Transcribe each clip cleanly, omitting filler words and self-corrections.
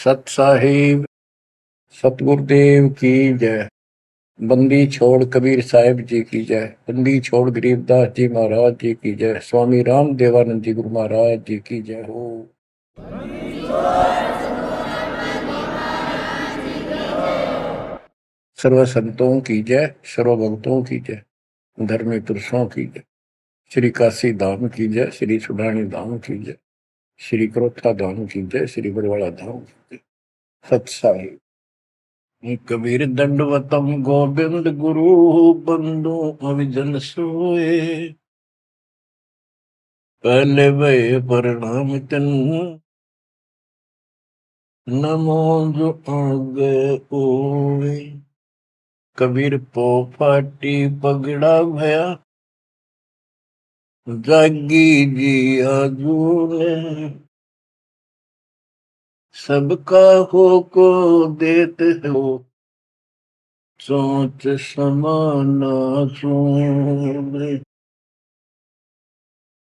सत साहिब सतगुरुदेव की जय। बंदी छोड़ कबीर साहिब जी की जय। बंदी छोड़ गरीबदास जी महाराज जी की जय। स्वामी राम देवानंद जी गुरु महाराज जी की जय हो। सर्व संतों की जय, सर्व भक्तों की जय, धर्मी पुरुषों की जय। श्री काशी धाम की जय, श्री सुडानी धाम की जय, श्री क्रोथा धाम की जय, श्री बरवाड़ा धाम की जय। सत साहिब कबीर दंडवतम गोविंद गुरु बंदो अविजन सोए। पहले भय प्रणाम तन नमो जो आगे ओए। कबीर पो फाटी पगड़ा भया जागी जी आजूने। सबका हो को देते हो सोच समाना सोने।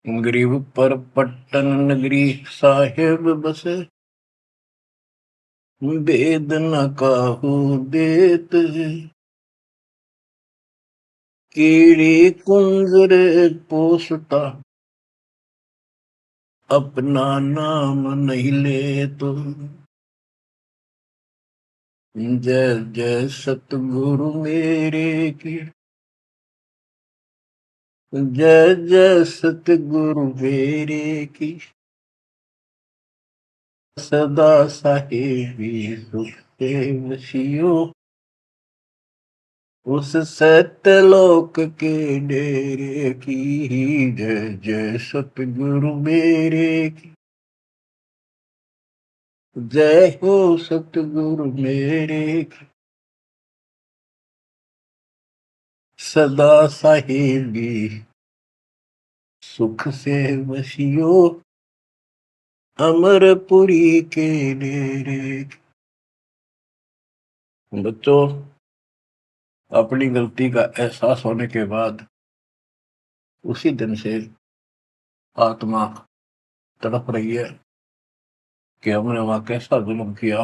गरीब पर पट्टन नगरी साहेब बसे वेद न काहू देत। कीड़ी कुंजर पोसता अपना नाम नहीं ले तो। जय जय सतगुरु मेरे की जय जय सतगुरु मेरे की। सदा साहेबी सुख से वसियो उस सत्यलोक के डेरे की। जय जय सतगुरु मेरे की जय हो सतगुरु मेरे की। सदा साहेबी सुख से वसियो अमरपुरी के डेरे की। बच्चों, अपनी गलती का एहसास होने के बाद उसी दिन से आत्मा तड़प रही है कि हमने वहां कैसा जुल्म किया।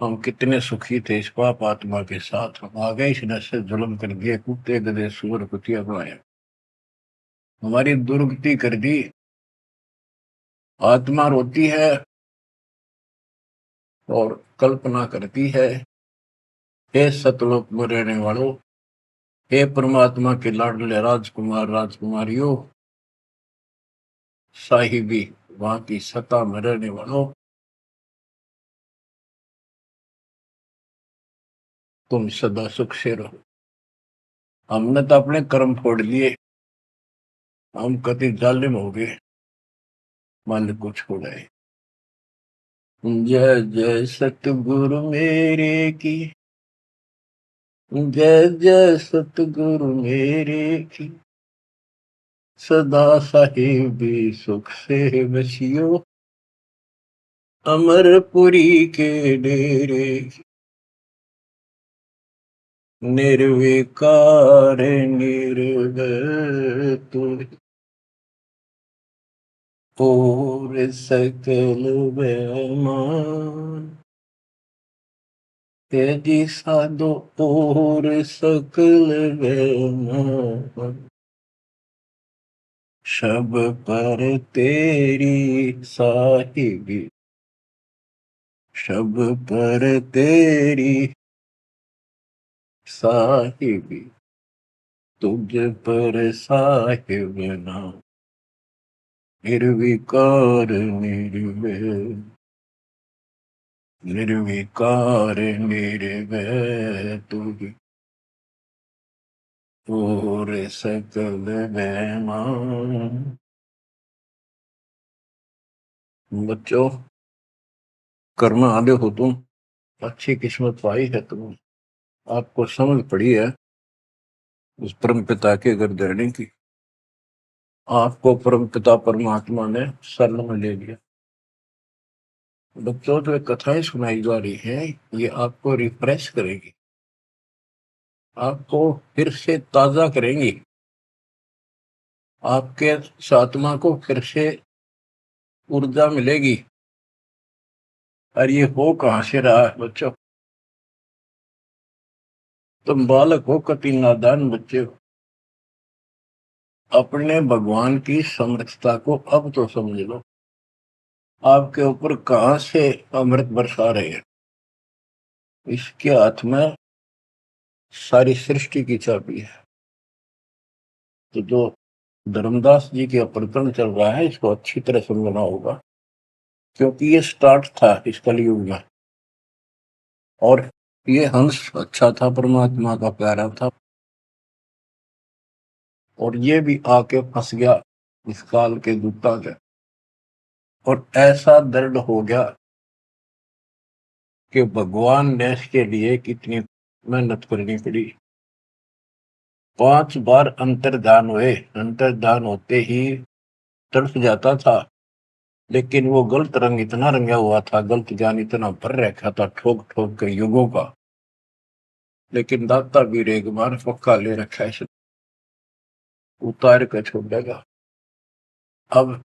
हम कितने सुखी थे इस पाप आत्मा के साथ। हम आ गए इस नशे जुल्म कर दिए, कुत्ते गधे सुअर कुतिया बनाया, हमारी दुर्गति कर दी। आत्मा रोती है और कल्पना करती है, हे सतलोक में रहने वालों, हे परमात्मा के लाडले राजकुमार राजकुमारियों, साहिबी वहां की सत्ता में रहने वालों, तुम सदा सुख से रहो। हमने तो अपने कर्म फोड़ लिए, हम कति जालिम हो गए, मालिक को छोड़ाए। जय जय सतगुरु मेरे की जय जय सतगुरु मेरे की। सदा साहिबी सुख से बसियो अमरपुरी के डेरे की। निर्विकार निर्भय तू और सकल बेमान। तेजी साधो और सकल बेमान। शब पर तेरी साहिबी शब पर तेरी साहिबी तुझ पर साहिब नाम। निर्विकार निर्भय निर्विकार निर्भय तुझ और सकल बेमान। बच्चों, कर्म आदि हो तुम, अच्छी किस्मत पाई है तुम, आपको समझ पड़ी है उस परम पिता के गर्दाने की। आपको परम पिता परमात्मा ने शरण में ले लिया। बच्चों, जो कथाएं सुनाई जा रही है ये आपको रिफ्रेश करेगी, आपको फिर से ताजा करेंगी, आपके आत्मा को फिर से ऊर्जा मिलेगी। और ये हो कहां से रहा है बच्चों? तुम बालक हो, कति नादान बच्चे हो। अपने भगवान की समर्थता को अब तो समझ लो। आपके ऊपर कहां से अमृत बरसा रहे हैं? इसके हाथ में सारी सृष्टि की चाबी है। तो जो धर्मदास जी के प्रकरण चल रहा है, इसको अच्छी तरह समझना होगा, क्योंकि ये स्टार्ट था इस कलयुग में। और ये हंस अच्छा था, परमात्मा का प्यारा था, और ये भी आके फंस गया इस काल के दूता के। और ऐसा दर्द हो गया कि भगवान ने इसके लिए कितनी मेहनत करनी पड़ी। 5 बार अंतर्धान हुए, अंतर्धान होते ही तड़प जाता था, लेकिन वो गलत रंग इतना रंगा हुआ था, गलत ज्ञान इतना भर रखा था ठोक ठोक के युगों का। लेकिन दाता भी एक बार पक्का ले रखा है, उतार कर छोड़ेगा। अब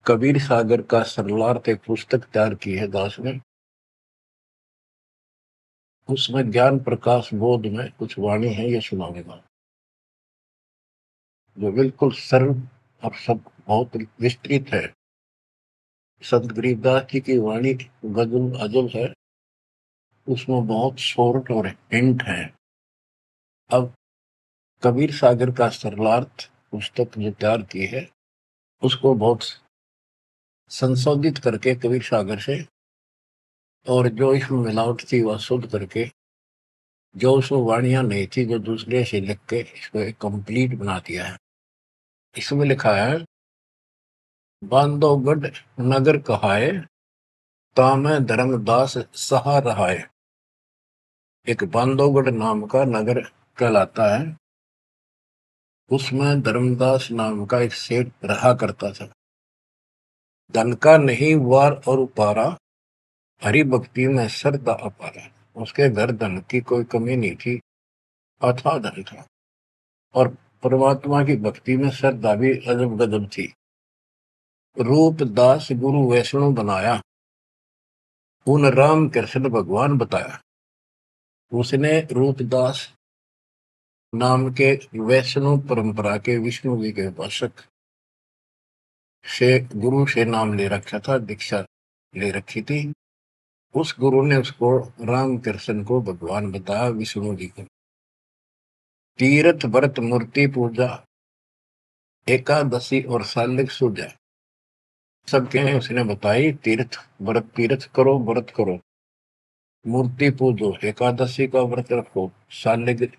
कबीर सागर का सरलार्थ एक पुस्तक तैयार की है दास ने। उसमें ज्ञान प्रकाश बोध में कुछ वाणी है, ये सुनाऊंगा, जो बिल्कुल सरल और सब बहुत विस्तृत है। संत गरीबदास जी की वाणी गजल अजल है, उसमें बहुत शॉर्ट और हिंट है। अब कबीर सागर का सरलार्थ पुस्तक जो तैयार की है, उसको बहुत संशोधित करके कबीर सागर से, और जो इसमें मिलावट थी वह शुद्ध करके, जो उसमें वाणियां नहीं थी जो दूसरे से लिख के इसको एक कंप्लीट बना दिया है। इसमें लिखा है, बांधवगढ़ नगर कहाए, तामे धर्मदास सहा रहाए। एक बांधवगढ़ नाम का नगर कहलाता है, उसमें धर्मदास नाम का एक सेठ रहा करता था। धन का नहीं वार और उपारा, हरि भक्ति में श्रद्धा अपारा। उसके घर धन की कोई कमी नहीं थी, अथाह धन था, और परमात्मा की भक्ति में श्रद्धा भी अजब गजब थी। रूप दास गुरु वैष्णव बनाया, उन राम कृष्ण भगवान बताया। उसने रूपदास नाम के वैष्णव परंपरा के विष्णु जी के उपासक से गुरु से नाम ले रखा था, दीक्षा ले रखी थी। उस गुरु ने उसको राम कृष्ण को भगवान बताया, विष्णु जी को। तीर्थ व्रत मूर्ति पूजा, एकादशी और सालिक सूजा, सबके उसने बताई। तीर्थ व्रत, तीर्थ करो, व्रत करो, मूर्ति पूजो, एकादशी का व्रत रखो, सालिक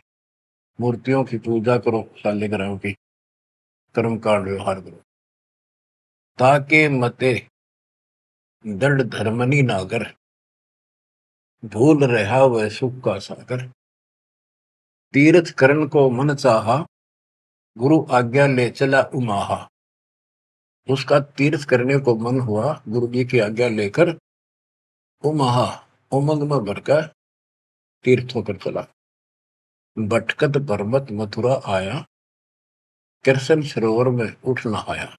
मूर्तियों की पूजा करो, शालिग्राम की, कर्म कांड व्यवहार करो, ताके मते दृढ़ धर्मनी नागर, भूल रहा वह सुख का सागर। तीर्थ करण को मन चाहा, गुरु आज्ञा ले चला उमाहा। उसका तीर्थ करने को मन हुआ, गुरु जी की आज्ञा लेकर उमाहा, उमंग में भरकर तीर्थ होकर चला। भटकत पर्वत मथुरा आया, कृष्ण सरोवर में उठ नहाया।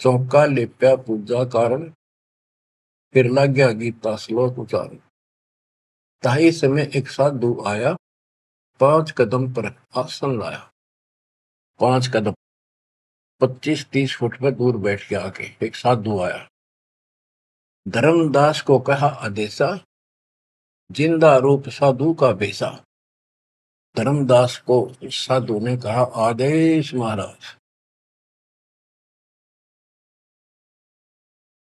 चौका लेप्या पूजा कारण, फिर लग गया गीता श्लोक उचारण। ताही समय एक साधु आया, 5 कदम पर आसन लाया। 5 कदम 25-30 फुट पर दूर बैठ के आके एक साधु आया। धर्मदास को कहा आदेशा, जिंदा रूप साधु का बेसा। धर्मदास को साधु ने कहा, आदेश महाराज।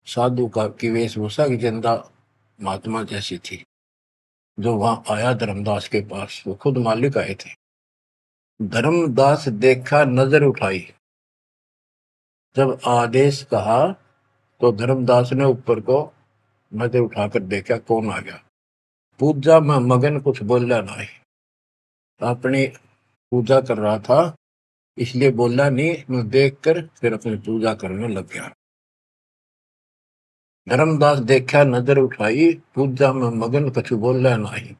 साधु का की वेशभूषा की जिंदा महात्मा जैसी थी। जो वहां आया धर्मदास के पास, वो खुद मालिक आए थे। धर्मदास देखा, नजर उठाई। जब आदेश कहा तो धर्मदास ने ऊपर को नजर उठाकर देखा, कौन आ गया। पूजा में मगन, कुछ बोला नहीं, अपनी पूजा कर रहा था, इसलिए बोला नहीं। मैं देखकर फिर अपनी पूजा करने लग गया। धर्मदास देखा, नजर उठाई, पूजा में मगन, कुछ बोला नहीं।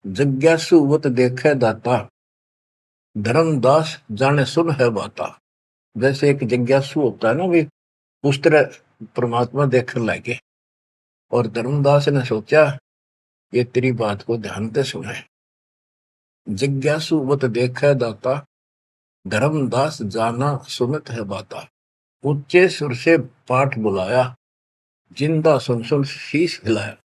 जिज्ञासुवत देखे दाता, धर्मदास जाने सुन है बाता। जैसे एक जिज्ञासु होता है ना, भी उस तरह परमात्मा देखने लगे और धर्मदास ने सोचा ये तेरी बात को ध्यान से सुने। जिज्ञासु मत देखै दाता, धर्मदास जाना सुनत है बाता। ऊंचे सुर से पाठ बुलाया, जिंदा सुन सुन शीश हिलाया।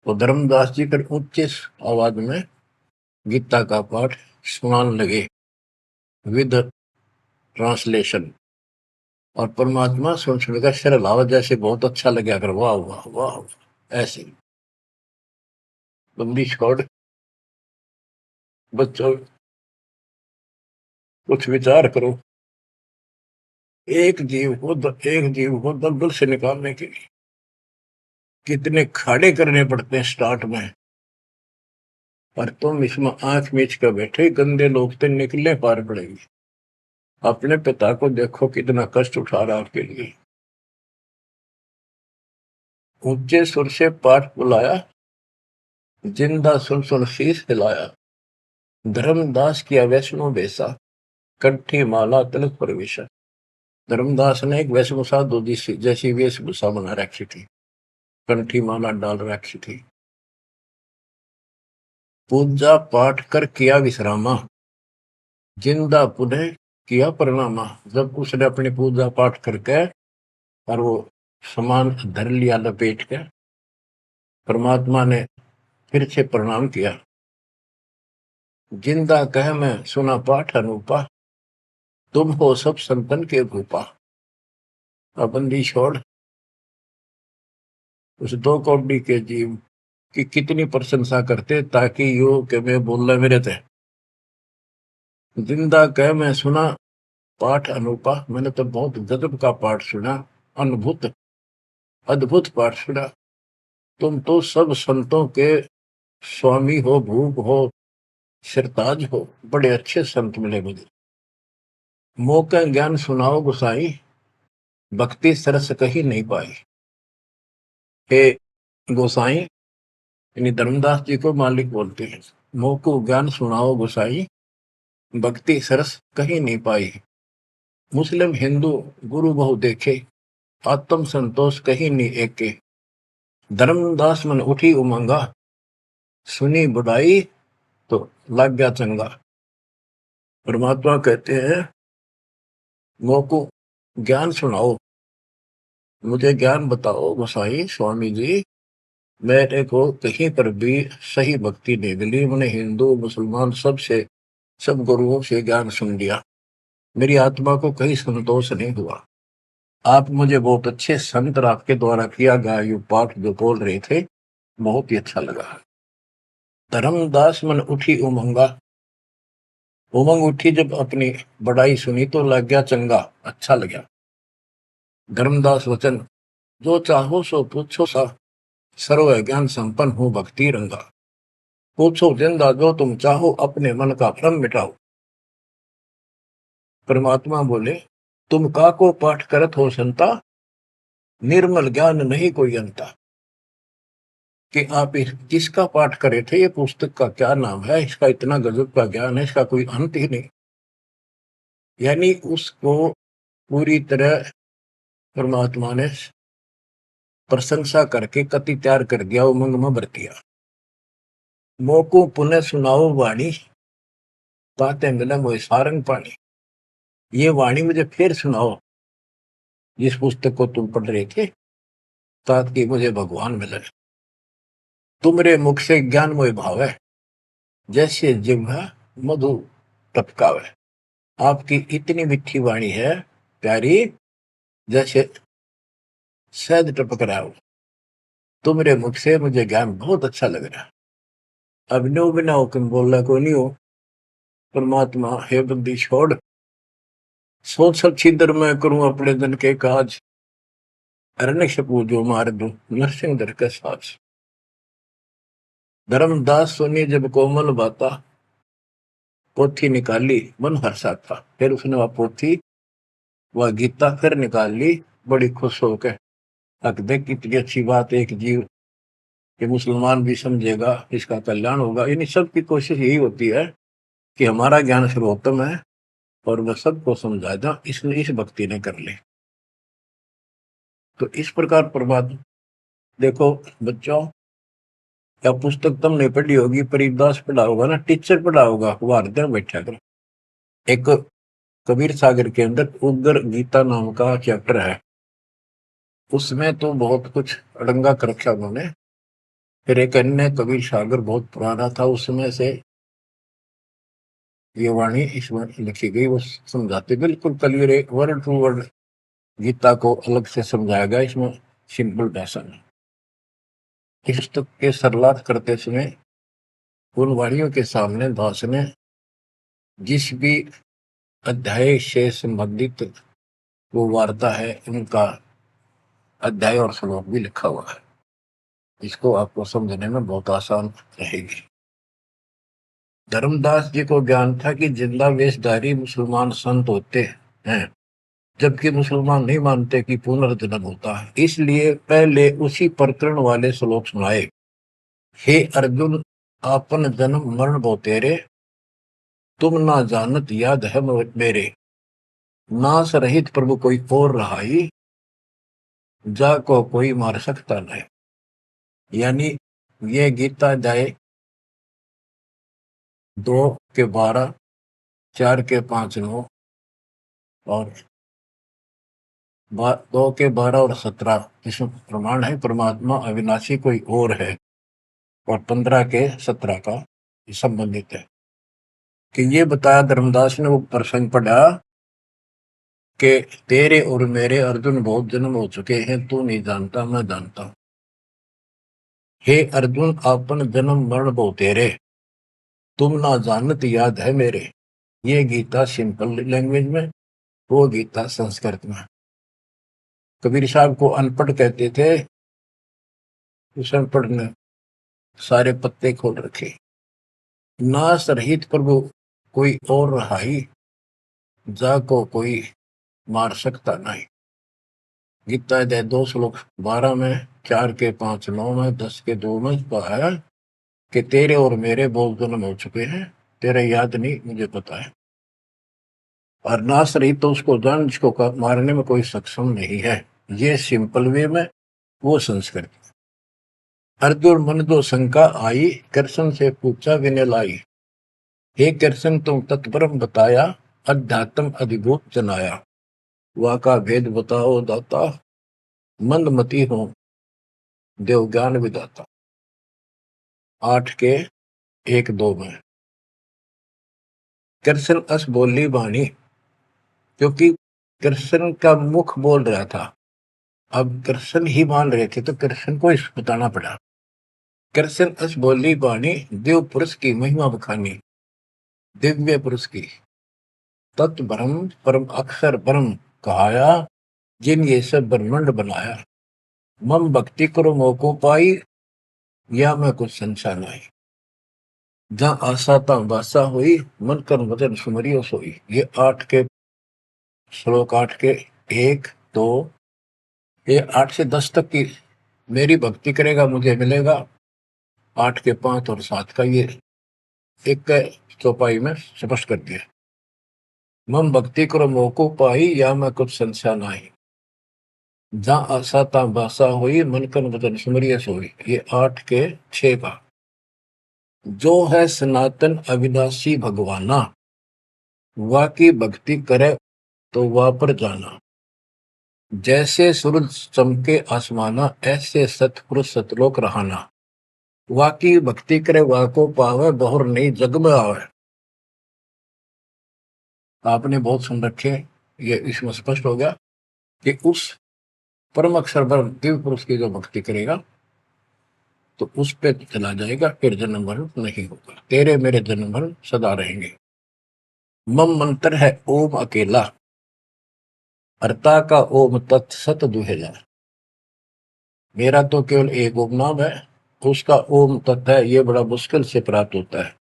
तो धर्मदास जी फिर ऊंचे आवाज में गीता का पाठ सुनाने लगे विद ट्रांसलेशन। और परमात्मा सुन सुनकर सिर हिलावा, जैसे बहुत अच्छा लगे, अगर वाह वाह वाह वाह। ऐसे बंदी छोड़ बच्चों, कुछ विचार करो। एक जीव को दलदल से निकालने के लिए कितने खाड़े करने पड़ते हैं स्टार्ट में, और तुम इसमें आंख मीच कर बैठे, गंदे लोग तो निकलने पार पड़ेगी। अपने पिता को देखो कितना कष्ट उठा रहा आपके लिए। ऊंचे सुर से पाठ बुलाया, जिंदा सुन सुन शीश हिलाया। धर्मदास किया वैष्णो बेसा, कंठी माला तिलक प्रवेशा। धर्मदास ने एक वेशभूषा दूधी जैसी वेशभूषा बना रखी थी, कंठी माला डाल रखी थी। पूजा पाठ कर किया विश्रामा, जिंदा पुनः किया प्रणामा। जब उसने अपनी पूजा पाठ करके और वो सामान धर लिया लपेट के, परमात्मा ने फिर से प्रणाम किया। जिंदा कह मैं सुना पाठ अनूपा, तुम हो सब संतन के भूपा। बंदी छोड़ उस दो कौड़ी के जीव की कितनी प्रशंसा करते, ताकि यो के मैं बोल मेरे थे। जिंदा कह मैं सुना पाठ अनूपा, मैंने तो बहुत गजब का पाठ सुना, अद्भुत अद्भुत पाठ सुना। तुम तो सब संतों के स्वामी हो, भूप हो, सिरताज हो, बड़े अच्छे संत मिले मुझे। मौका ज्ञान सुनाओ गुसाई, भक्ति सरस कहीं नहीं पाई। हे गोसाई, यानी धर्मदास जी को मालिक बोलते हैं, मोको ज्ञान सुनाओ गोसाई, भक्ति सरस कहीं नहीं पाई। मुस्लिम हिंदू गुरु बहु देखे, आत्म संतोष कहीं नहीं एके। धर्मदास मन उठी उमंगा, सुनी बुढ़ाई तो लग गया चंगा। परमात्मा कहते हैं मोको ज्ञान सुनाओ, मुझे ज्ञान बताओ गोसाई स्वामी जी। मेरे को कहीं पर भी सही भक्ति नहीं मिली, मैंने हिंदू मुसलमान सब गुरुओं से ज्ञान सुन लिया, मेरी आत्मा को कहीं संतोष नहीं हुआ। आप मुझे बहुत अच्छे संत आपके द्वारा किया गया ये पाठ जो बोल रहे थे, बहुत ही अच्छा लगा। धर्मदास मन उठी उमंगा, उमंग उठी जब अपनी बड़ाई सुनी तो लग गया चंगा, अच्छा लगा। धर्मदास वचन, जो चाहो सो पूछो सा, सर्व ज्ञान संपन्न हो भक्ति रंगा। पूछो जिंदा जो तुम चाहो, अपने मन का भ्रम मिटाओ। परमात्मा बोले, तुम का को पाठ करत हो संता, निर्मल ज्ञान नहीं कोई अंता। कि आप किसका पाठ करे थे, ये पुस्तक का क्या नाम है, इसका इतना गजब का ज्ञान है, इसका कोई अंत ही नहीं। यानी उसको पूरी तरह परमात्मा ने प्रशंसा करके कति तैयार कर दिया, उमंग में भर दिया। मोको पुनः सुनाओ वाणी, ताते मिले मोए सारंग पानी। ये वाणी मुझे फिर सुनाओ, जिस पुस्तक को तुम पढ़ रहे थे, ताकि मुझे भगवान मिले। तुमरे मुख से ज्ञान मोय भाव है, जैसे जिह्वा मधु टपकावे। आपकी इतनी मीठी वाणी है प्यारी, जैसे शहद टपक रहा हो। तुमरे मुख से मुझे ज्ञान बहुत अच्छा लग रहा। अब नो बिना हुक्म बोलना को नहीं हो। परमात्मा हे बंदी छोड़, सोच सब छिद्र मैं करूं अपने दिन के काज, अरण्य से पूजो मार दो नरसिंह दर के साज। धर्मदास सुनी जब कोमल बाता, पोथी निकाली मन हर्षा था। फिर उसने वह पोथी वह गीता फिर निकाल ली, बड़ी खुश होकर। अक देख कितनी अच्छी बात, एक जीव कि मुसलमान भी समझेगा, इसका कल्याण होगा। इन सबकी कोशिश यही होती है कि हमारा ज्ञान सर्वोत्तम है और वह सबको समझा दो, इसलिए इस भक्ति ने कर ले। तो इस प्रकार प्रभात देखो बच्चों, या पुस्तक तुमने पढ़ी होगी, परिदास पढ़ा होगा ना, टीचर पढ़ा होगा, वो हरदय बैठा कर। एक कबीर सागर के अंदर उग्र गीता नाम का चैप्टर है, उसमें तो बहुत कुछ अड़ंगा कर रखा उन्होंने। फिर एक अन्य कबीर सागर बहुत पुराना था, उसमें से ये वाणी इसमें लिखी गई, वो समझाते बिल्कुल clear, word to word Gita को अलग से समझाया गया इसमें, सिंपल भाषा में। इस पुस्तक के सरलार्थ करते समय उन वाणियों के सामने दास ने जिस भी अध्याय से संबंधित वो वार्ता है, उनका अध्याय और श्लोक भी लिखा हुआ है। इसको आपको समझने में बहुत आसान रहेगी। धर्मदास जी को ज्ञान था कि जिंदा वेशधारी मुसलमान संत होते हैं, जबकि मुसलमान नहीं मानते कि पुनर्जन्म होता है। इसलिए पहले उसी प्रकरण वाले श्लोक सुनाए। हे अर्जुन, आपन जन्म मरण बो तेरे, तुम ना जानत याद है मेरे, नाश रहित प्रभु कोई और रहाई, जा को कोई मार सकता नहीं। यानी ये गीता अध्याय 2 के 12, 4 के 5, 9 और 2 के 12 और 17 इसमें प्रमाण है परमात्मा अविनाशी कोई और है, और 15 के 17 का संबंधित है। कि ये बताया धर्मदास ने वो प्रसंग पढ़ा कि तेरे और मेरे अर्जुन बहुत जन्म हो चुके हैं, तू नहीं जानता, मैं जानता हूं। हे अर्जुन, आपन जन्म मरण बहु तेरे, तुम ना जानत याद है मेरे। ये गीता सिंपल लैंग्वेज में, वो गीता संस्कृत में। कबीर साहब को अनपढ़ कहते थे, उस अनपढ़ ने सारे पत्ते खोल रखे। नाश रहित प्रभु कोई और रहाई, जा को कोई मार सकता नहीं। गीता अध्याय 2 श्लोक 12 में, 4 के 5, 9 में, 10 के 2 में कहा कि तेरे और मेरे बहुत जन्म हो चुके हैं, तेरे याद नहीं, मुझे पता है। और नाश रहित तो उसको जान जिसको मारने में कोई सक्षम नहीं है। ये सिंपल वे में, वो संस्कृत। अर्जुन मन दो शंका आई, कृष्ण से पूछा विनय लाई। हे कृष्ण, तुम तत्परम बताया, अध्यात्म अधिभूत जनाया। वाका भेद बताओ दाता, मंदमती हो देव ज्ञान विदाता। 8 के 1, 2 में। कृष्ण अस बोली वाणी, क्योंकि कृष्ण का मुख बोल रहा था, अब कृष्ण ही मान रहे थे तो कृष्ण को इस बताना पड़ा। कृष्ण अस बोली वाणी, देव पुरुष की महिमा बखानी, दिव्य पुरुष की तत्व ब्रह्म परम अक्षर ब्रह्म कहाया, जिन ये सब ब्रह्मांड बनाया। मम भक्ति करो मोको पाई, या मैं कुछ संशय नहीं। जहाँ आशा ता बासा हुई, मन कर वचन सुमरियो सोई। ये 8 के 1, 2, ये 8 से 10 तक की मेरी भक्ति करेगा मुझे मिलेगा। 8 के 5 और 7 का ये एक चौपाई में स्पष्ट कर दिया। मम भक्ति करो मोको पाई, या मैं कुछ संशय नहीं। जहाँ आशा ता बासा हुई, मन कर वचन सुमरियो सोई। ये 8 के 6 का। जो है सनातन अविनाशी भगवाना, वाकी भक्ति करे तो वह पर जाना। जैसे सूरज चमके आसमाना, ऐसे सतपुरुष सतलोक रहाना। वाकी भक्ति करे वाको पावे, बहुर नहीं जग में आवे। आपने बहुत सुन रखे, ये इसमें स्पष्ट हो गया कि उस परम अक्षर ब्रह्म दिव्य पुरुष की जो भक्ति करेगा तो उस पे चला जाएगा, फिर जन्म मरण नहीं होगा। तेरे मेरे जन्म मरण सदा रहेंगे। मम मंत्र है ओम अकेला, अर्ता का ओम तत् सत दुहेला। मेरा तो केवल एक ओम नाम है, उसका ओम तत् है, ये बड़ा मुश्किल से प्राप्त होता है।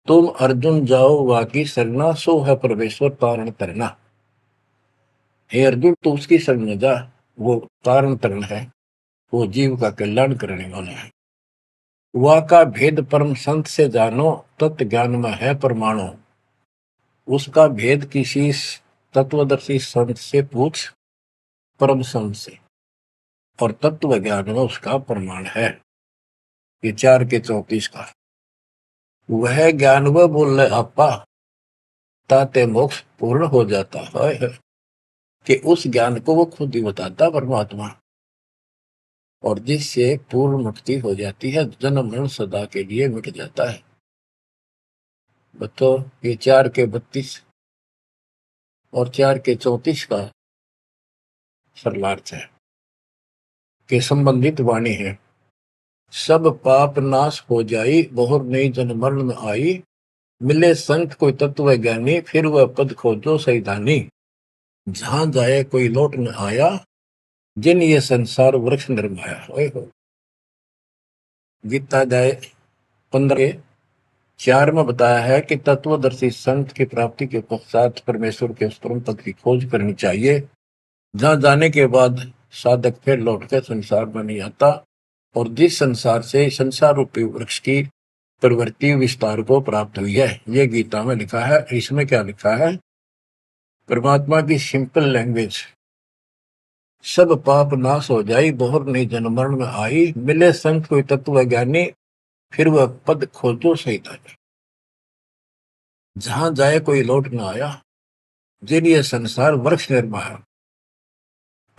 तुम अर्जुन जाओ वाकी सरना, सो है परमेश्वर तारण तरना। हे अर्जुन, तो उसकी शरण में जा, वो तारण तरण है, वो जीव का कल्याण करने वाला है। वह का भेद परम संत से जानो, तत्व ज्ञान में है परमाणु। उसका भेद किसी तत्वदर्शी संत से पूछ, परम संग से, और तत्व ज्ञान में उसका प्रमाण है। ये 4 के 34 का वह ज्ञान वह बोल रहे आपा ताते मोक्ष पूर्ण हो जाता है, कि उस ज्ञान को वो खुद ही बताता परमात्मा, और जिससे पूर्ण मुक्ति हो जाती है, जन्म मरण सदा के लिए मिट जाता है। बच्चों ये 4 के 32 और 4 के 34 का सरलार्थ है कि संबंधित वाणी है। सब पाप नाश हो जाई, बहुर नई जन्म मरण में आई, मिले संत कोई तत्व ज्ञानी, फिर वह पद खोजो सैतानी। जहां जाए कोई लौट न आया, जिन ये संसार वृक्ष निर्माया। गीता जाए 15:4 में बताया है कि तत्वदर्शी संत की प्राप्ति के पश्चात परमेश्वर के उस परम पद की खोज करनी चाहिए, जहां जाने के बाद साधक फिर लौटकर संसार में नहीं आता, और जिस संसार से संसार रूपी वृक्ष की प्रवृत्ति विस्तार को प्राप्त हुई है। ये गीता में लिखा है। इसमें क्या लिखा है? परमात्मा की सिंपल लैंग्वेज, सब पाप नाश हो जाई, बहुर नहीं जन्म मरण में आई, मिले संत कोई तत्व ज्ञानी, फिर वह पद खोजो सैतानी। जहां जाए कोई लौट न आया, जिन ये संसार वृक्ष निर्माया।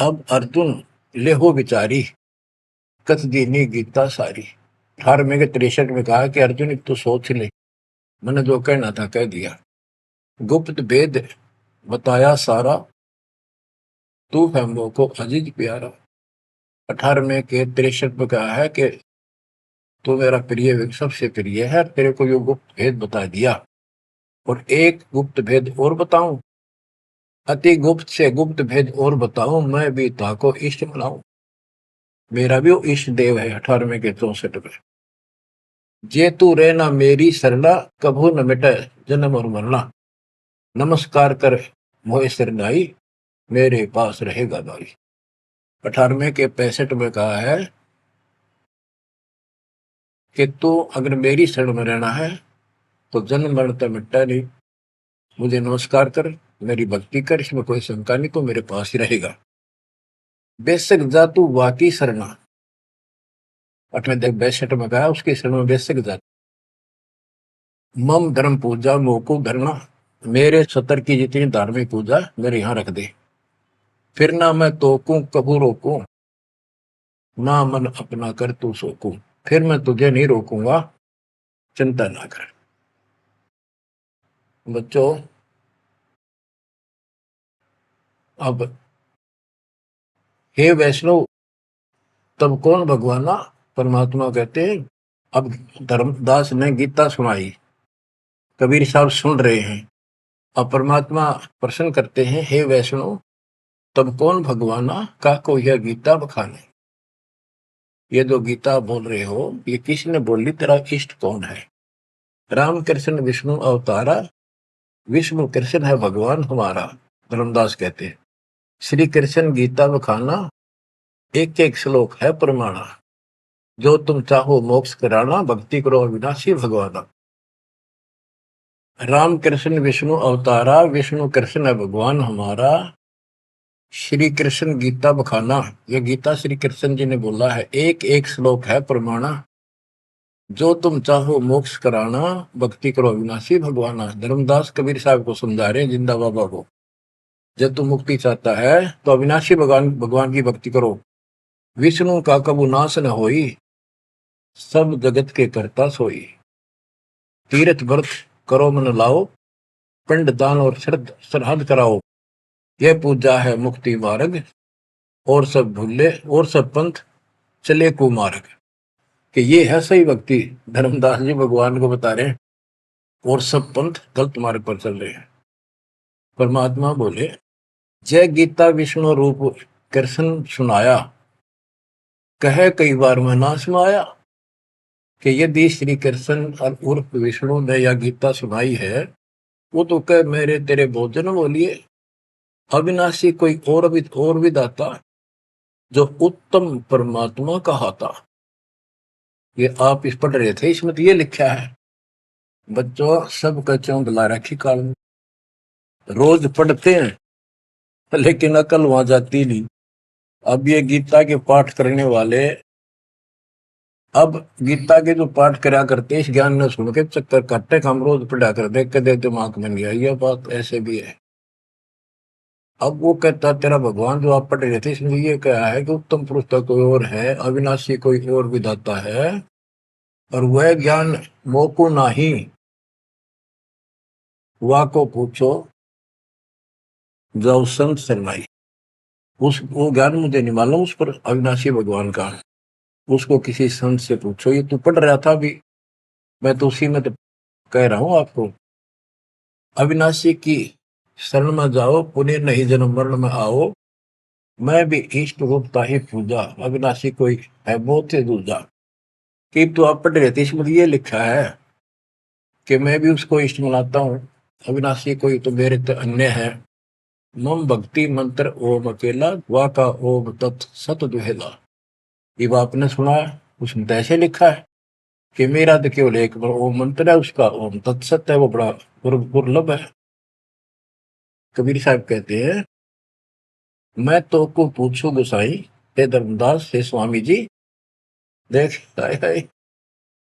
अब अर्जुन लेहो विचारी, कथ दीनी गीता सारी। 18वें के 63 में कहा कि अर्जुन तो सोच ले, मैंने जो कहना था कह दिया, गुप्त भेद बताया सारा, तू है मोको अजीज प्यारा। 18वें के 63 में कहा है कि तू मेरा प्रिय सबसे प्रिय है, तेरे को यो गुप्त भेद बता दिया। और एक गुप्त भेद और बताऊं, अति गुप्त से गुप्त भेद और बताऊं, मैं भी ताको इष्ट बनाऊं। मेरा भी वो इष्ट देव है। 18वें के 64 में, जे तू रहना मेरी सरला, कभू न मिटे जन्म और मरना। नमस्कार कर मोहे सिरनाई, मेरे पास रहेगा भाई। 18वें के 65 में कहा है कि तू अगर मेरी शरण में रहना है तो जन्म मरण तो मिटता नहीं, मुझे नमस्कार कर, मेरी भक्ति कर, इसमें कोई शंका नहीं, तो मेरे पास ही रहेगा। बेशक जा तू वाकी शरणा। 62 में कहा उसकी शरण में बेशक जा। मम धर्म पूजा मोको धरना, मेरे सतर की जितनी धार्मिक पूजा मेरे यहाँ रख दे। फिर ना मैं तोकू कबू रोकू, ना मन अपना कर तू सोकू। फिर मैं तुझे नहीं रोकूंगा, चिंता ना कर। बच्चों अब हे वैष्णव, तब कौन भगवाना? परमात्मा कहते हैं। अब धर्मदास ने गीता सुनाई, कबीर साहब सुन रहे हैं। अब परमात्मा प्रश्न करते हैं, हे वैष्णव तब कौन भगवाना, का को यह गीता बखाने। ये जो गीता बोल रहे हो ये किसने बोली, तेरा इष्ट कौन है? राम कृष्ण विष्णु अवतारा, विष्णु कृष्ण है भगवान हमारा। धर्मदास कहते हैं श्री कृष्ण गीता बखाना, एक एक श्लोक है प्रमाणा। जो तुम चाहो मोक्ष कराना, भक्ति करो अविनाशी भगवाना। राम कृष्ण विष्णु अवतारा, विष्णु कृष्ण है भगवान हमारा। श्री कृष्ण गीता बखाना, ये गीता श्री कृष्ण जी ने बोला है, एक एक श्लोक है प्रमाणा। जो तुम चाहो मोक्ष कराना, भक्ति करो अविनाशी भगवाना। धर्मदास कबीर साहब को समझा रहे हैं, जिंदा बाबा को। जब तुम मुक्ति चाहता है तो अविनाशी भगवान की भक्ति करो। विष्णु का कबू नाश न होई, सब जगत के करता सोई। तीर्थ व्रत करो मन लाओ, पिंड दान और श्राद्ध कराओ। यह पूजा है मुक्ति मार्ग, और सब भूले और सब पंथ चले कुमार्ग। कि ये है सही भक्ति। धर्मदास जी भगवान को बता रहे हैं, और सब पंथ गलत मार्ग पर चल रहे हैं। परमात्मा बोले, जय गीता विष्णु रूप कृष्ण सुनाया, कहे कई बार मैं ना सुनाया। कि यदि श्री कृष्ण उर्फ विष्णु ने यह गीता सुनाई है, वो तो कह मेरे तेरे भोजन बोलिए। अविनाशी कोई और भी दाता, जो उत्तम परमात्मा कहा था। ये आप इस पढ़ रहे थे, इसमें तो ये लिखा है। बच्चों सब कच्चों बुला रखी काल, रोज पढ़ते हैं लेकिन अकल वहां जाती नहीं। अब ये गीता के पाठ करने वाले, अब गीता के जो पाठ करा करते इस ज्ञान ने सुन के चक्कर काटे, हम रोज पढ़ा कर देख के दे दिमाग में नहीं आई ये बात, ऐसे भी है। अब वो कहता तेरा भगवान जो आप पढ़ रहे थे इसमें ये क्या है कि उत्तम पुरुष का कोई और है, अविनाशी कोई और विधाता है, और वह ज्ञान मोको नाही, वा को पूछो जाओ संत शरणाई। उस वो ज्ञान मुझे नहीं मालूम उस पर अविनाशी भगवान का, उसको किसी संत से पूछो। ये तू पढ़ रहा था अभी, मैं तो उसी में तो कह रहा हूं आपको। अविनाशी की शरण में जाओ, पुण्य नहीं जन्म मरण में आओ, मैं भी इष्ट रूपता ही पूजा, अविनाशी कोई है बहुत से दूजा। कि तो आप पढ़ रहे थे इसमें ये लिखा है कि मैं भी उसको इष्ट मनाता हूँ, अविनाशी कोई तो मेरे तो अन्य है। मम भक्ति मंत्र ओम अकेला, वा का ओम तत् सत दुहेला। ये आपने सुना है, उसमें तो ऐसे लिखा है कि मेरा तो केवल एक ओम मंत्र है, उसका ओम तत्सत है, वो बड़ा दुर्लभ है। कबीर साहब कहते हैं, मैं तो को पूछू गोसाई, हे धर्मदास हे स्वामी जी। देख हाय हाय,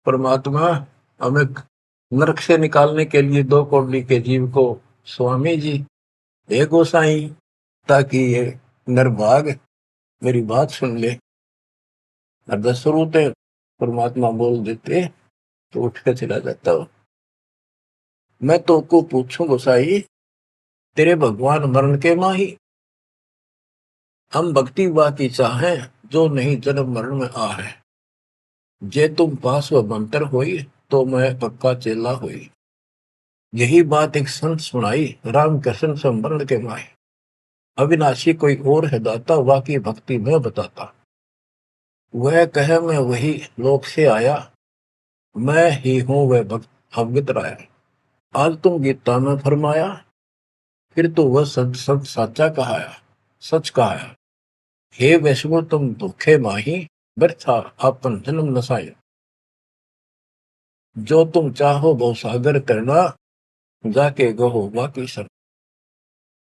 परमात्मा हमें नरक से निकालने के लिए दो कौड़ी के जीव को स्वामी जी हे गोसाई, ताकि ये नरभाग मेरी बात सुन ले। और दस होते परमात्मा बोल देते तो उठ कर चला जाता हो। मैं तो को पूछूं गोसाई, तेरे भगवान मरण के माही, हम भक्ति वा की चाहे, जो नहीं जन्म मरण में आ है। जे तुम पास व मंत्र होई, तो मैं पक्का चेला हुई। यही बात एक संत सुनाई, राम कृष्ण संवरण के माही। अविनाशी कोई और है दाता, वाकी भक्ति में बताता। वह कहे मैं वही लोक से आया, मैं ही हूं वह भक्त अवगत राया। आज तुम गीता में फरमाया, फिर तो वह सच सच साचा कहाया, सच कहाया। हे वैष्णो तुम धोखे माही, व्यर्था आपन जन्म नसाया। जो तुम चाहो वो सागर करना, जाके गहो बाकी सर।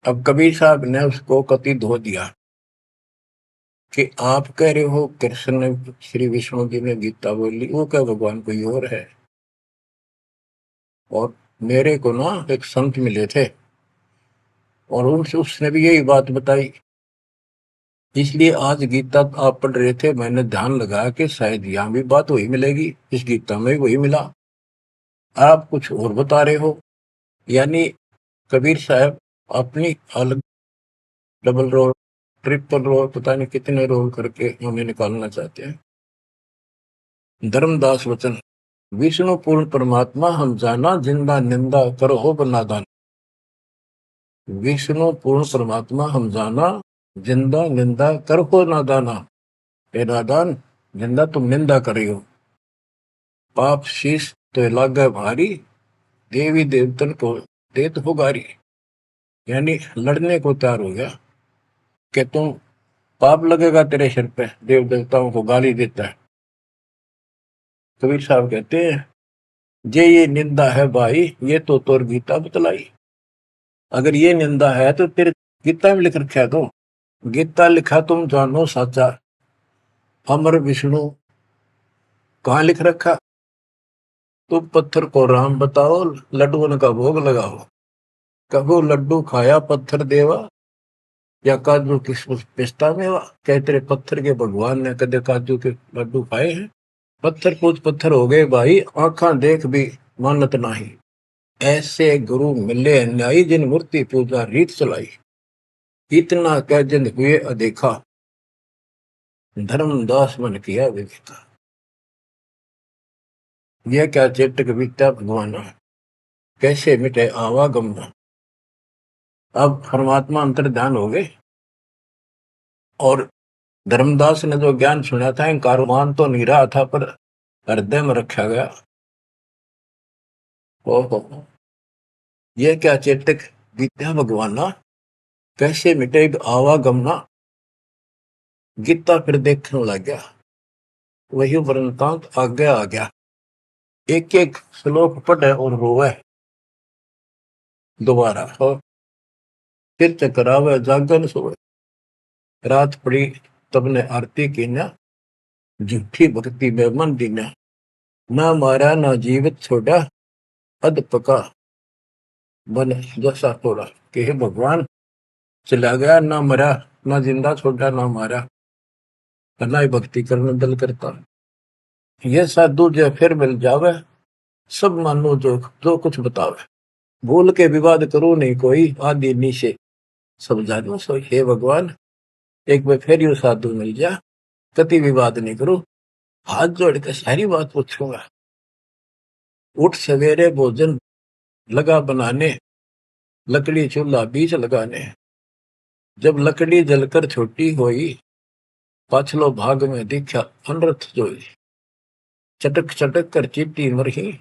अब कबीर साहब ने उसको कति धो दिया कि आप कह रहे हो कृष्ण ने, श्री विष्णु जी ने गीता बोली, वो क्या भगवान कोई और है। और मेरे को ना एक संत मिले थे और उनसे उसने भी यही बात बताई, इसलिए आज गीता आप पढ़ रहे थे, मैंने ध्यान लगाया कि शायद यहाँ भी बात वही मिलेगी, इस गीता में वही मिला, आप कुछ और बता रहे हो। यानी कबीर साहब अपनी अलग डबल रोल ट्रिपल रोल पता नहीं कितने रोल करके हमें निकालना चाहते हैं। धर्मदास वचन, विष्णु पूर्ण परमात्मा हम जाना, जिंदा निंदा करो हो बनादान। विष्णु पूर्ण परमात्मा हम जाना, जिंदा निंदा कर हो नादाना। हे नादान, जिंदा तुम निंदा कर रही हो, पाप शीश तो लागे भारी, देवी देवतन को देत हो गारी। यानी लड़ने को तैयार हो गया कि तुम पाप लगेगा तेरे सिर पे, देव देवताओं को गाली देता है। कबीर साहब कहते हैं, जे ये निंदा है भाई, ये तो तोर गीता बतलाई। अगर ये निंदा है तो तेरे गीता में लिख रखा है, तो गीता लिखा तुम जानो साचा, अमर विष्णु कहाँ लिख रखा, तुम पत्थर को राम बताओ, लड्डुओं का भोग लगाओ। कबो लड्डू खाया पत्थर देवा, या काजू किशमिश पिस्ता मेवा। क्या तेरे पत्थर के भगवान ने कदे काजू के लड्डू खाए हैं। पत्थर कुछ पत्थर हो गए भाई, आंखा देख भी मानत नहीं। ऐसे गुरु मिले अन्यायी, जिन मूर्ति पूजा रीत चलाई। इतना कह जिन हुए अदेखा, धर्मदास मन किया विवेका। यह क्या चेटक बीता भगवाना, कैसे मिटे आवागम। अब परमात्मा अंतर ध्यान हो गए और धर्मदास ने जो ज्ञान सुना था, मान तो नहीं रहा था पर हृदय में रखा गया। ओहो, यह क्या चेतक विद्या भगवाना, कैसे मिटे आवागमना। गीता फिर देखने लग गया, वही वृंतांत आगे आ गया। एक एक श्लोक पढ़े और रोवे दोबारा, और फिर चकरावे जागन सोए। रात पड़ी तब ने आरती की न, झूठी भक्ति में मन दीना, ना मारा ना जीवित छोड़ा, अध पका बन जैसा थोड़ा। कि हे भगवान, चला गया ना मरा, ना जिंदा छोड़ा ना मारा, ना ही भक्ति करने दिल करता। ये साधु जो फिर मिल जावे, सब मानो जो जो कुछ बतावे, भूल के विवाद करो नहीं कोई, आदि नीचे सब जानो सोई। हे भगवान, एक बार फिर यू साधु मिल जा, कति विवाद नहीं करो, हाथ जोड़ के सारी बात पूछूंगा। उठ सवेरे भोजन लगा बनाने, लकड़ी चूल्हा बीच लगाने, जब लकड़ी जलकर छोटी होई, पाछलो भाग में दिखा अनरथ जोई। चटक चटक कर चीटी मरही,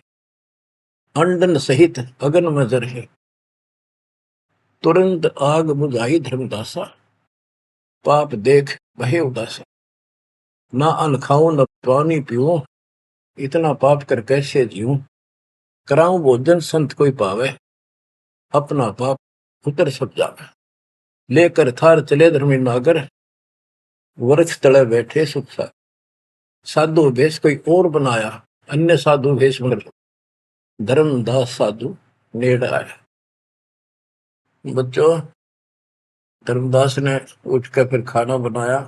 अंडन सहित अगन में जरही, तुरंत आग बुझाई धर्मदासा, पाप देख बहे उदासा। ना अन्न खाऊं न पानी पीऊं, इतना पाप कर कैसे जीऊं, कराऊं भोजन संत कोई पावे, अपना पाप उतर सब जावे। लेकर थार चले धर्मी नागर, वृक्ष तले बैठे सुख सा। साधु भेष कोई और बनाया, अन्य साधु भेष मर, धर्मदास साधु नेड़ आया। बच्चों, धर्मदास ने उठकर फिर खाना बनाया।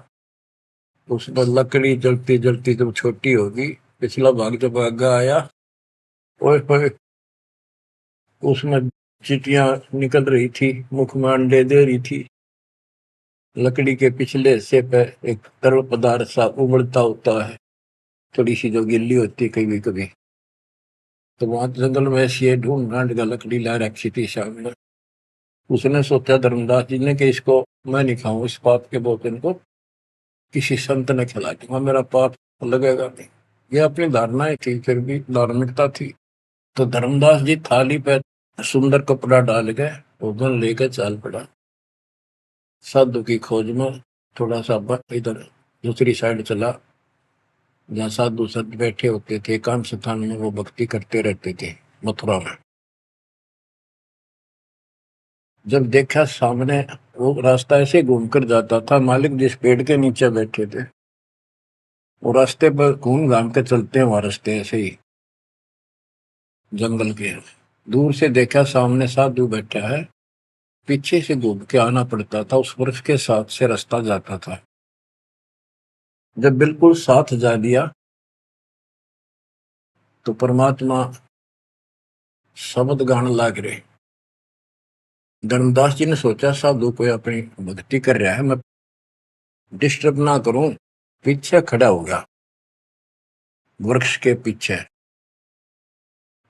उसमें लकड़ी जलती जलती जब छोटी होगी, पिछला भाग जब आगा आया, और उसमें चीटियां निकल रही थी, मुख में अंडे दे रही थी। लकड़ी के पिछले हिस्से पे एक तरल पदार्थ सा उबलता होता है, थोड़ी सी जो गिल्ली होती है कभी कभी। तो वहां जंगल में ऐसी ढूंढ ढांड का लकड़ी ला रखी थी सामने। उसने सोचा धर्मदास जी ने कि इसको मैं नहीं खाऊं, इस पाप के भोजन को किसी संत ने खिला दूंगा, मेरा पाप लगेगा नहीं। ये अपनी धारणाएं थी, फिर भी धार्मिकता थी। तो धर्मदास जी थाली पे सुंदर कपड़ा डाल के भोजन लेकर चाल पड़ा, साधु की खोज में। थोड़ा सा इधर दूसरी साइड चला, जहाँ साधु संत बैठे होते थे, एकांत स्थान में वो भक्ति करते रहते थे मथुरा में। जब देखा सामने, वो रास्ता ऐसे घूमकर जाता था, मालिक जिस पेड़ के नीचे बैठे थे वो रास्ते पर घूम घाम के चलते हैं, वहां रास्ते ऐसे ही जंगल के। दूर से देखा सामने साधु बैठा है, पीछे से घूम के आना पड़ता था, उस वृक्ष के साथ से रास्ता जाता था। जब बिल्कुल साथ जा दिया तो परमात्मा शब्द गान लाग रहे। धर्मदास जी ने सोचा साधु कोई अपनी भक्ति कर रहा है, मैं डिस्टर्ब ना करूं, पीछे खड़ा हो गया वृक्ष के पीछे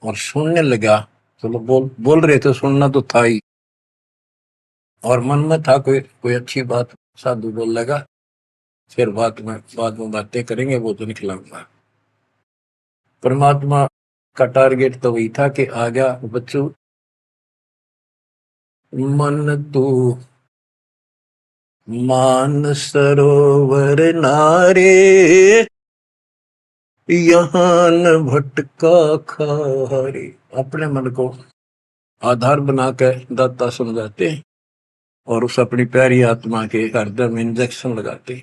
और सुनने लगा। चलो बोल बोल रहे थे, सुनना तो था ही, और मन में था कोई अच्छी बात साधु बोल लगा, फिर बाद में बातें करेंगे, वो तो निकलाऊंगा। परमात्मा का टारगेट तो वही था कि आ गया बच्चों, मन तू मान सरोवर नारे, यहाँ न भटका खारे। अपने मन को आधार बना कर दाता समझाते और उस अपनी प्यारी आत्मा के हृदय में इंजेक्शन लगाते।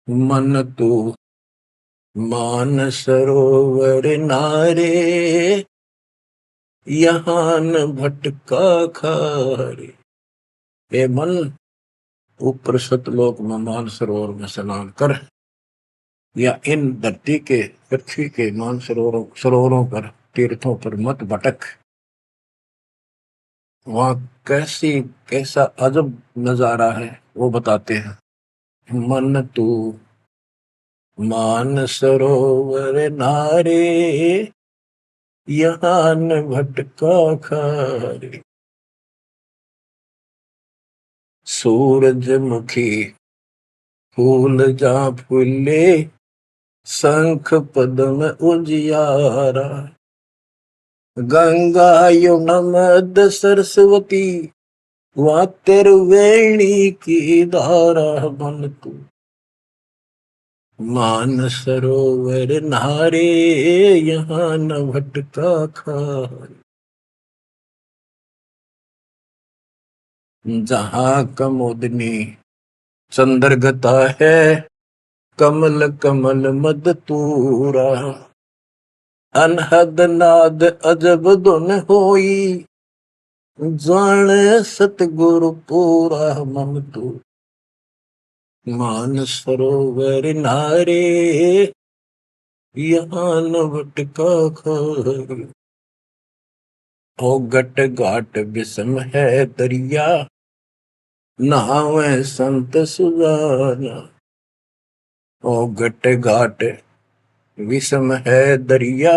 मन तू मान सरोवर नारे, यहाँ न भटका खारे। हे मन, ऊपर सतलोक में मान सरोवर में स्नान कर, या इन धरती के पृथ्वी के मान सरोवरों पर, तीर्थों पर मत भटक। वहां कैसा अजब नजारा है वो बताते हैं। मन तू मान सरोवर नारे, यहाँ न भटका खारे। सूरजमुखी फूल जा फूले, शंख पद्म उजियारा। गंगा यमुना मद सरस्वती, वहाँ त्रिवेणी की धारा। मन तू मान सरोवर नारे, यहाँ न भटका खारे। जहाँ कमोदनी चंद्रगता है कमल कमल मद तूरा, अनहद नाद अजब धुन होई, जाने सतगुरु पूरा मन तू। मान सरोवर नारे यहाँ न भटका खारी, ओ गट घाट विषम है दरिया, नहावे संत सुजाना। ओ गट घाट विषम है दरिया,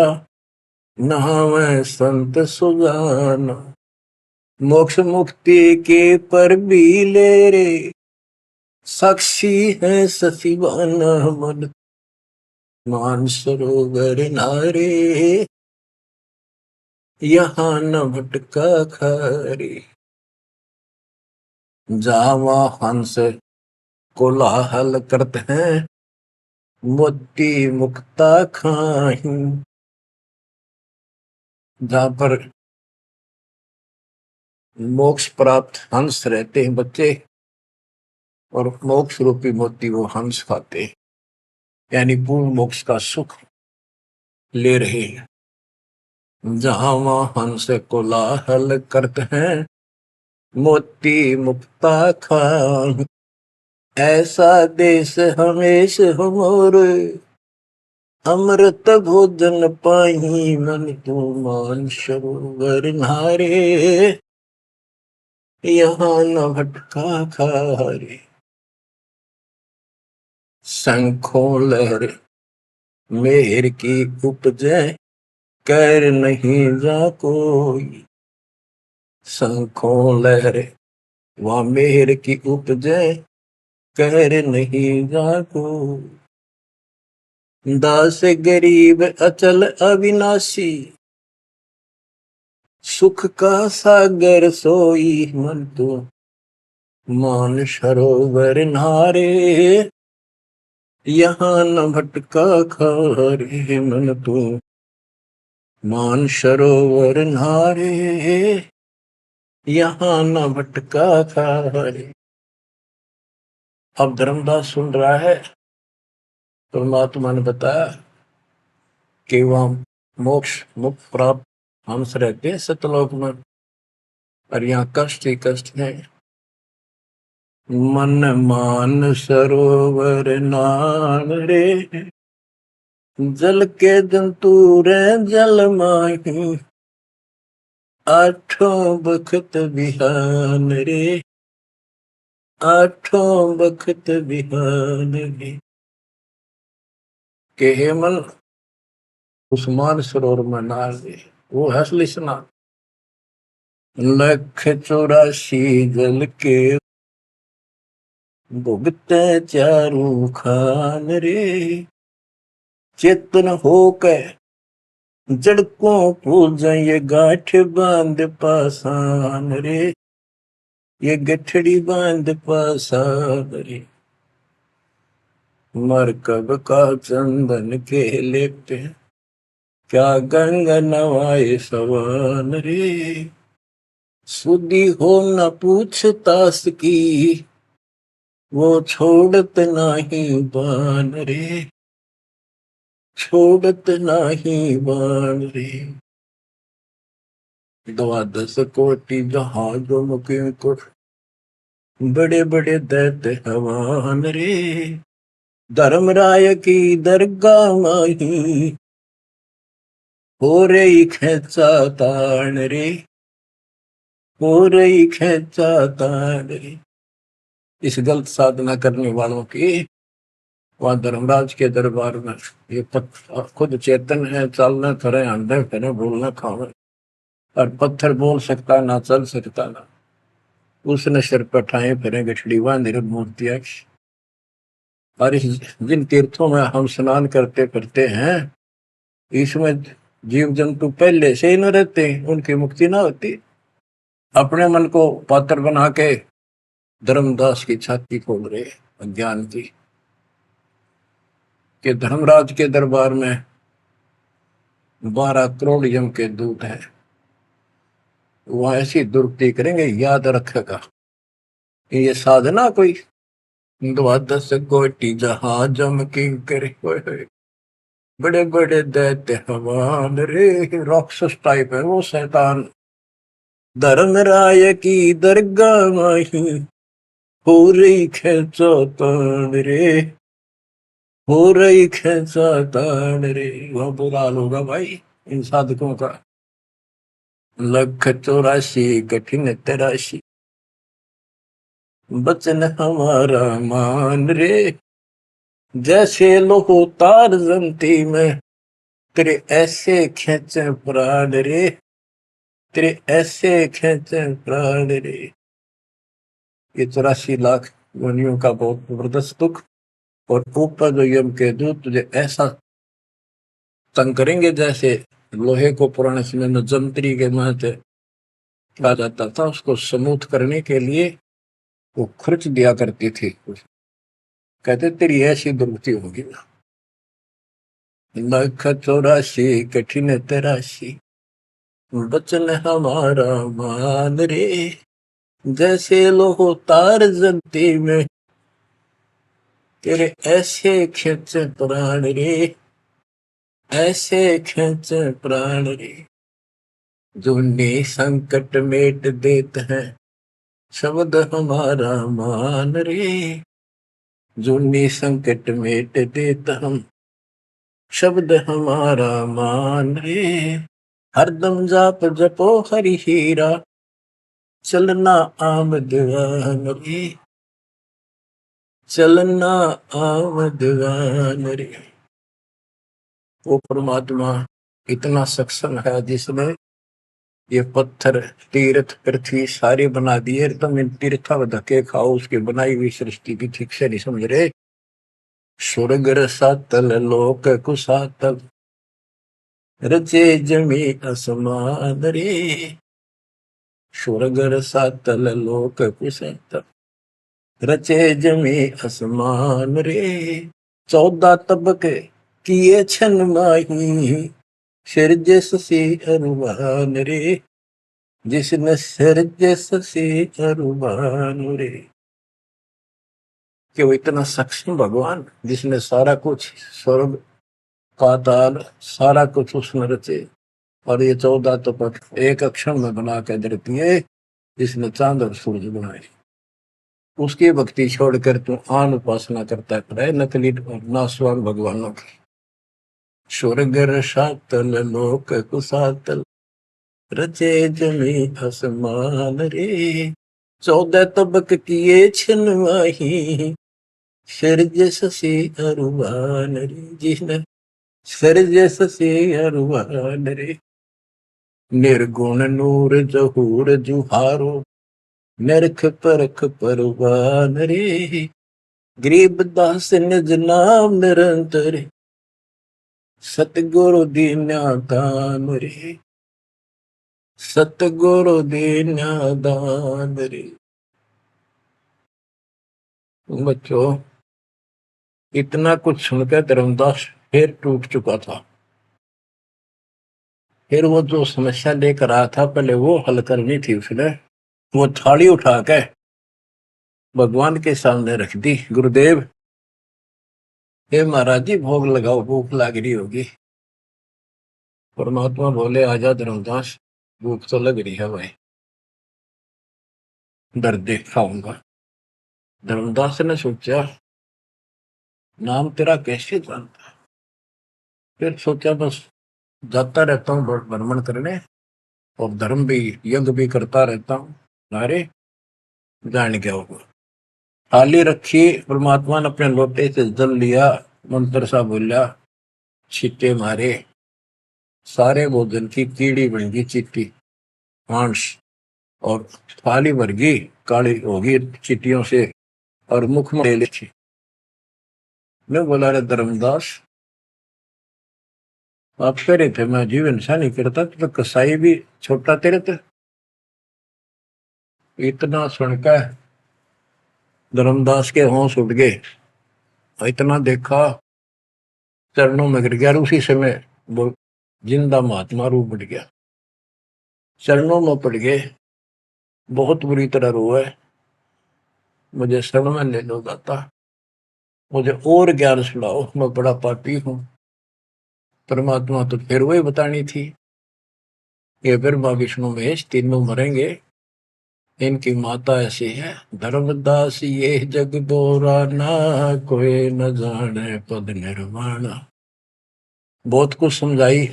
नहावे संत सुजाना। मोक्ष मुक्ति के पर भी ले रे, साक्षी है सचिवाना मन। मानसरोवर नारे यहाँ न भटका खारी, जावा हंस कोलाहल करते हैं, मोती मुक्ता खाही। जहां पर मोक्ष प्राप्त हंस रहते हैं बच्चे, और मोक्ष रूपी मोती वो हंस खाते हैं, यानी पूर्ण मोक्ष का सुख ले रहे हैं। जहां वहां हंस कोलाहल करते हैं, मोती मुक्ता खाही। ऐसा देश हमेश हमोरे, अमृत भोजन पाही मन तू। मान सरोवर नारे यहाँ न भटका खारे, शंखों लहर मेहर की उपजे, कर नहीं जा कोई। शंखों लहर वह मेहर की उपजे, कर नहीं जा कोई। दास गरीब अचल अविनाशी, सुख का सागर सोई मन तू। मान सरोवर नारे यहाँ न भटका खारे मन तू। मान सरोवर नारे यहाँ न भटका खारे। अब धर्मदास सुन रहा है, परमात्मा ने बताया कि वह मोक्ष मुक्त प्राप्त हंस रहते हैं सतलोक में, और यहाँ कष्ट ही कष्ट है। मन मान सरोवर नाम रे, जल के जंतु रे जल माही। आठों बखत बिहान रे, आठों बखत बिहान रे। के हे मन उस्मान सरोवर में नार दे, वो हसली स्नान। लख 84 जल के भुगते चारू खान रे। चेतन होकर जड़कों पूजा ये गांठ बांध पासान रे, ये गठड़ी बांध पासान रे। मरकब का चंदन के लेपते, क्या गंगा नवाए सवान रे। सुधी हो न पूछतास की, वो छोड़त नहीं बान रे, छोड़त नहीं बान रे। 12 कोटि जहाजों मुके को, बड़े बड़े दैत्य हवान रे। धर्मराय की दरगाह माही, हो रही खेचा तान रे, हो रही खेचा तान रे। इस गलत साधना करने वालों की वहां धर्मराज के दरबार में, ये खुद चेतन है, चलना फिरे, अंधे फिरे, बोलना खावे, और पत्थर बोल सकता ना, चल सकता ना, उसने सिर पर ठाए फिरे गठड़ी बांध मूर्तियां। और जिन तीर्थों में हम स्नान करते फिरते हैं, इसमें जीव जंतु पहले से ही न रहते, उनकी मुक्ति ना होती। अपने मन को पात्र बना के धर्मदास की छाती खोल रहे अज्ञान की, कि धर्मराज के दरबार में 12 करोड़ यम के दूत हैं, वह ऐसी दुर्गति करेंगे, याद रखेगा। ये साधना कोई द्वादश कोटि जहाजम किंकर होए होए, बड़े बड़े दैत्य हवान रे। राक्षस टाइप है वो शैतान। धर्मराय की दरगाह माही हो रही खेचा तान रे, हो रही खेचा तान रे। वह बुरा हाल होगा भाई इन साधकों का। 184 कठिन तराशी, बचन हमारा मान रे। जैसे लोहो तार जमती में, तेरे ऐसे खेचे प्राण रे, तेरे ऐसे खेचे प्राण रे। ये 84 लाख योनियों का बहुत जबरदस्त दुख। और ऊपर जो यम के दूत तुझे ऐसा तंग करेंगे जैसे लोहे को पुराने समय में जंतरी के महते कहा जाता था, उसको स्मूथ करने के लिए वो खर्च दिया करती थी। कहते तेरी ऐसी दुर्गति होगी। 184 कठिन तराशी, बचन हमारा मान रे। जैसे लोहो तार जलती में, तेरे ऐसे खेचे प्राण रे, ऐसे खेचे प्राण रे। जूने संकट मेट देते हैं, शब्द हमारा मान रे। जूने संकट मेट देता हम, शब्द हमारा मान रे। हरदम जाप जपो हरि हीरा, चलना आमद रे, चलना आमद रे। वो परमात्मा इतना सक्षम है जिसने ये पत्थर तीर्थ पृथ्वी सारे बना दिए। तुम इन तीर्था धक्के खाओ, उसकी बनाई हुई सृष्टि की ठीक से नहीं समझ रहे। स्वर्ग रसातल लोक कुसातल, रचे जमी असमान रे। स्वर्ग रसातल लोक कुसातल, रचे जमी असमान रे। 14 तबके किए छन माही, सिरजस से अरुवान रे। जिसने सिरजस से अरुवान रे। कि वो इतना सक्षम भगवान जिसने सारा कुछ स्वर्ग पाताल सारा कुछ उसने रचे। और ये 14 तपक एक अक्षर में बना के धरती है, जिसने चांद और सूरज बनाए। उसकी भक्ति छोड़कर तू आन उपासना करता है नकली नासवान भगवानों की। स्वर्ग रसातल लोक कुसातल, रचे जमी आसमान रे। 14 तबक किए छिनवाही, सिरजस से अरुवान रे। जिसने सिरजस से अरुवान रे। निर्गुण नूर जहूर जुहारो, नरख परख परवान रे। गरीब दास निज नाम निरंतर, सतगुरु दीन्या दान रे, सतगुरु दीन्या दान रे। बच्चों इतना कुछ सुनकर धर्मदास फिर टूट चुका था। फिर वो जो समस्या लेकर आया था पहले वो हल करनी थी उसने। वो थाली उठा के भगवान के सामने रख दी। गुरुदेव हे महाराज जी भोग लगाओ, भूख लग रही होगी। परमात्मा बोले आजा धर्मदास, भूख तो लग रही है भाई, दर्द देख खाऊंगा। धर्मदास ने सोचा नाम तेरा कैसे जानता। फिर सोचा बस जाता रहता हूँ भ्रमण करने और धर्म भी यज्ञ भी करता रहता हूँ, अरे जान क्या होगा। थाली रखी, परमात्मा ने अपने लोटे से जल लिया, मंत्र सा बोला, छींटे मारे, सारे भोजन की कीड़ी बन गई चिट्टी मांस, और थाली भर गई काली होगी चिट्टियों से, और मुख में ले ली। मैं बोला रे धर्मदास आप कह रहे थे मैं जीव हिंसा नहीं करता, तो कसाई भी छोटा तेरे थे। इतना सुनकर धर्मदास के होश उठ गए। इतना देखा चरणों में गिर गया। उसी समय वो जिंदा महात्मा रूप बढ़ गया, चरणों में पड़ गए, बहुत बुरी तरह रोए। मुझे शरण में ले लो दाता, मुझे और ज्ञान सुनाओ, मैं बड़ा पापी हूं। परमात्मा तो फिर वही बतानी थी, ये ब्रह्मा विष्णु महेश तीनों मरेंगे, इनकी माता ऐसी है। धर्मदास ये जग दोरा ना, कोई न जाने पद निर्वाण। बहुत कुछ समझाई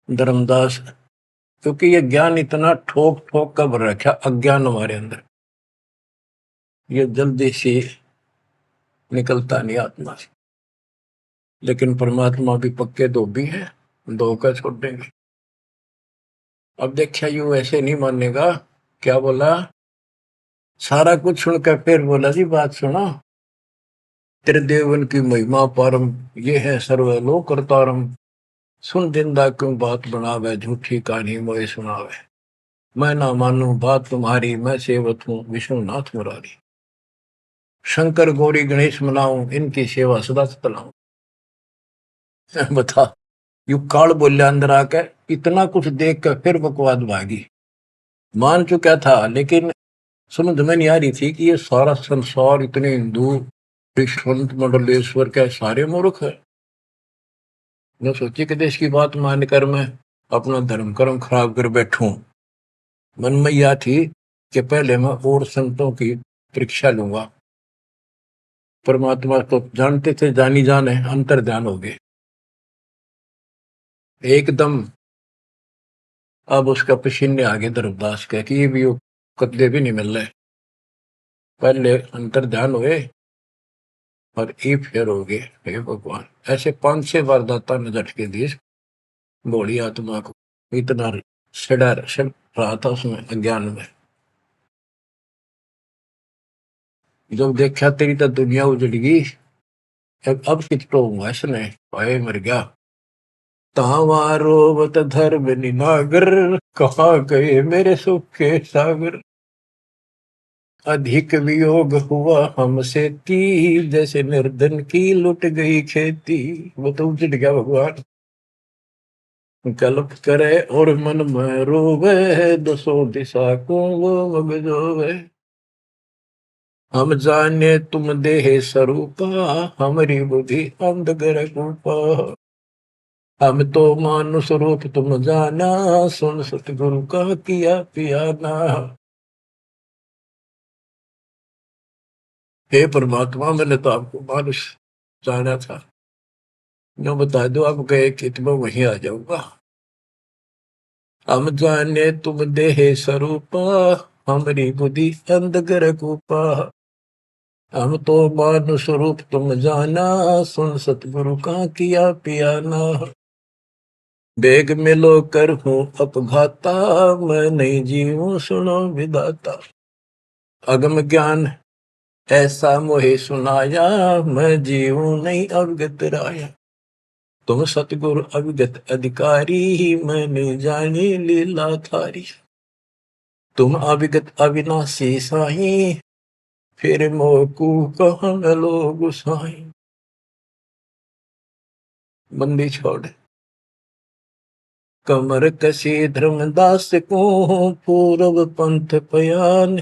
धर्मदास, क्योंकि ये ज्ञान इतना ठोक ठोक कर भर रखा अज्ञान हमारे अंदर, ये जल्दी से निकलता नहीं आत्मा से। लेकिन परमात्मा भी पक्के धोबी है, धोखा छोड़ देंगे। अब देखिए यू ऐसे नहीं मानेगा, क्या बोला, सारा कुछ सुनकर फिर बोला जी बात सुनो, त्रिदेवन की महिमा परम, ये है सर्वलोक करतारम। सुन दिंदा क्यों बात बनावे, झूठी कहानी मोए सुनावे। मैं ना मानू बात तुम्हारी, मैं सेवक हूँ विष्णुनाथ मुरारी। शंकर गौरी गणेश मनाऊं, इनकी सेवा सदा चलाऊं। बता, यू काल बोलिया अंदर आके, इतना कुछ देख कर फिर बकवाद भागी। मान चुका था लेकिन समझ में नहीं आ रही थी कि ये सारा संसार इतने हिंदू संत मंडलेश्वर के सारे मूर्ख है। मैं सोची कि देश की बात मानकर मैं अपना धर्म कर्म खराब कर बैठूं। मन में यह थी कि पहले मैं और संतों की परीक्षा लूंगा। परमात्मा तो जानते थे, जानी जाने अंतर ध्यान हो गए एकदम। अब उसका पसीने आगे धर्मदास के कि ये भी कदे भी नहीं मिल रहे। पहले अंतर ध्यान हुए और ये फिर हो गए। हे भगवान, ऐसे 5-6 बार दाता ने झटके दिए भोली आत्मा को, इतना सड़ा सड़ रहा था उसमें अज्ञान में। जब देखा तेरी तो दुनिया उजड़ गई, अब कितो हुआ इसने, भाई मर गया। तावारोवत धर्म निनागर, कहाँ गए मेरे सुख के सागर। अधिक वियोग हुआ हमसे ती, जैसे निर्धन की लुट गई खेती। वो तो उजड़ गया भगवान। कल्प करे और मन में रोवे, दसों दिशा को वो मगजोवे। हम जाने तुम देह स्वरूपा, हमारी बुद्धि अंधगर रूपा। हम तो मानुष रूप तुम जाना, सुन सतगुरु का किया पियाना। हे परमात्मा, मैंने तो आपको मानुष जाना था, जो बता दो आप गए कि मैं वहीं आ जाऊंगा। हम जाने तुम देह स्वरूपा, हमारी बुद्धि अंधगर रूपा। हम तो मानुष रूप तुम जाना, सुन सतगुरु का किया पियाना। बेग मिलो कर हूँ अपघाता, मैं नहीं जीऊं सुनो विदाता। अगम ज्ञान ऐसा मोहे सुनाया, मैं जीऊं नहीं अवगत राया। तुम सतगुरु अविगत अधिकारी, मैंने जानी लीला थारी। तुम अविगत अविनाशी साई, फिर मोकू कहाँ मिलो गुसाई। बंदी छोड़ कमर कसी धर्मदास को, पूर्व पंथ पयान।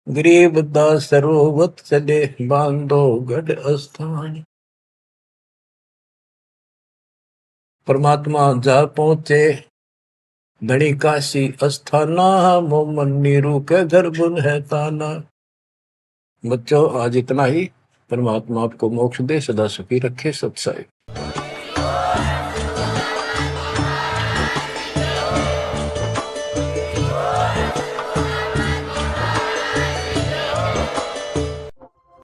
गरीब दास रोवत चले, बांधो गढ़ स्थान। परमात्मा जा पहुंचे धनी काशी अस्थाना, मोमन नीरू के घर बुन है ताना। बच्चों आज इतना ही। परमात्मा आपको मोक्ष दे, सदा सुखी रखे। सत्संग।